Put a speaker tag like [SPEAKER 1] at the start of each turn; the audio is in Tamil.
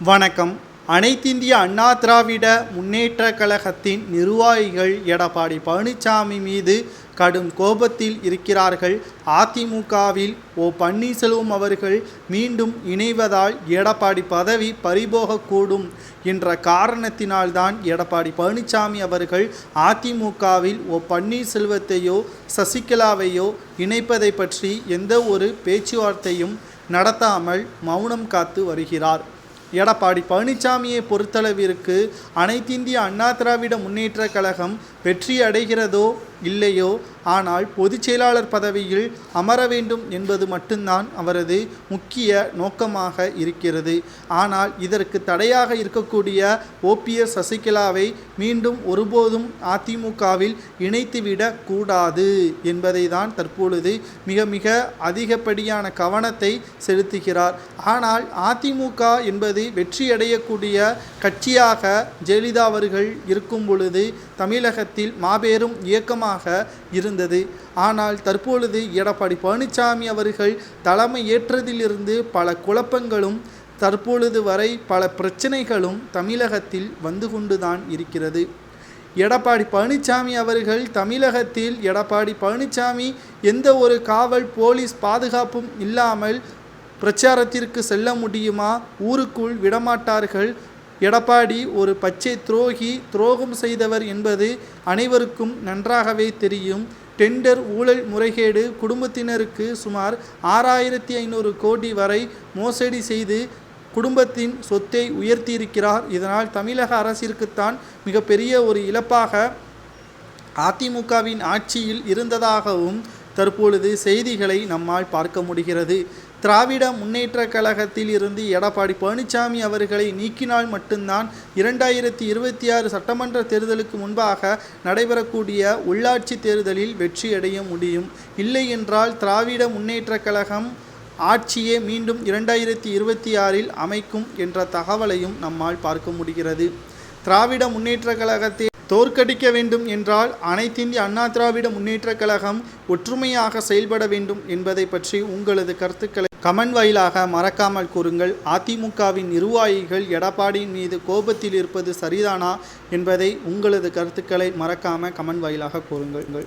[SPEAKER 1] வணக்கம். அனைத்திந்திய அண்ணா திராவிட முன்னேற்றக் கழகத்தின் நிர்வாகிகள் எடப்பாடி பழனிசாமி மீது கடும் கோபத்தில் இருக்கிறார்கள். அதிமுகவில் பன்னீர்செல்வம் அவர்கள் மீண்டும் இணைவதால் எடப்பாடி பதவி பறிபோகக்கூடும் என்ற காரணத்தினால்தான் எடப்பாடி பழனிசாமி அவர்கள் அதிமுகவில் பன்னீர்செல்வத்தையோ சசிகலாவையோ இணைப்பதை பற்றி எந்த ஒரு பேச்சுவார்த்தையும் நடத்தாமல் மௌனம் காத்து வருகிறார். எடப்பாடி பழனிசாமியை பொறுத்தளவிற்கு அனைத்திந்திய அண்ணா திராவிட முன்னேற்றக் கழகம் வெற்றி அடைகிறதோ இல்லையோ, ஆனால் பொதுச் செயலாளர் பதவியில் அமர வேண்டும் என்பது மட்டும்தான் அவரது முக்கிய நோக்கமாக இருக்கிறது. ஆனால் இதற்கு தடையாக இருக்கக்கூடிய OPS சசிகலாவை மீண்டும் ஒருபோதும் அதிமுகவில் இணைத்துவிடக் கூடாது என்பதை தான் தற்பொழுது மிக மிக அதிகப்படியான கவனத்தை செலுத்துகிறார். ஆனால் அதிமுக என்பது வெற்றியடையக்கூடிய கட்சியாக ஜெயலலிதா அவர்கள் இருக்கும் பொழுது தமிழகத்தில் மாபெரும் இயக்கமாக இருந்தது. ஆனால் தற்பொழுது எடப்பாடி பழனிசாமி அவர்கள் தலைமை ஏற்றதிலிருந்து பல குழப்பங்களும் தற்பொழுது வரை பல பிரச்சனைகளும் தமிழகத்தில் வந்து கொண்டுதான் இருக்கிறது. எடப்பாடி பழனிசாமி அவர்கள் தமிழகத்தில் எடப்பாடி பழனிசாமி எந்த ஒரு காவல் போலீஸ் பாதுகாப்பும் இல்லாமல் பிரச்சாரத்திற்கு செல்ல முடியுமா? ஊருக்குள் விடமாட்டார்கள். எடப்பாடி ஒரு பச்சை துரோகம் செய்தவர் என்பது அனைவருக்கும் நன்றாகவே தெரியும். டெண்டர் ஊழல் முறைகேடு, குடும்பத்தினருக்கு சுமார் 6500 கோடி வரை மோசடி செய்து குடும்பத்தின் சொத்தை உயர்த்தியிருக்கிறார். இதனால் தமிழக அரசிற்குத்தான் மிகப்பெரிய ஒரு இழப்பாக அதிமுகவின் ஆட்சியில் இருந்ததாகவும் தற்பொழுது செய்திகளை நம்மால் பார்க்க முடிகிறது. திராவிட முன்னேற்றக் கழகத்தில் இருந்து எடப்பாடி பழனிசாமி அவர்களை நீக்கினால் மட்டும்தான் 2026 சட்டமன்ற தேர்தலுக்கு முன்பாக நடைபெறக்கூடிய உள்ளாட்சி தேர்தலில் வெற்றியடைய முடியும். இல்லை என்றால் திராவிட முன்னேற்றக் கழகம் ஆட்சியே மீண்டும் 2026 அமைக்கும் என்ற தகவலையும் நம்மால் பார்க்க முடிகிறது. திராவிட முன்னேற்றக் கழகத்தை தோற்கடிக்க வேண்டும் என்றால் அனைத்திந்திய அண்ணா திராவிட முன்னேற்றக் கழகம் ஒற்றுமையாக செயல்பட வேண்டும் என்பதை பற்றி உங்களது கருத்துக்களை கமெண்ட் வாயிலாக மறக்காமல் கூறுங்கள். அதிமுகவின் நிர்வாகிகள் எடப்பாடியின் மீது கோபத்தில் இருப்பது சரிதானா என்பதை உங்களது கருத்துக்களை மறக்காமல் கமெண்ட் வாயிலாக கூறுங்கள்.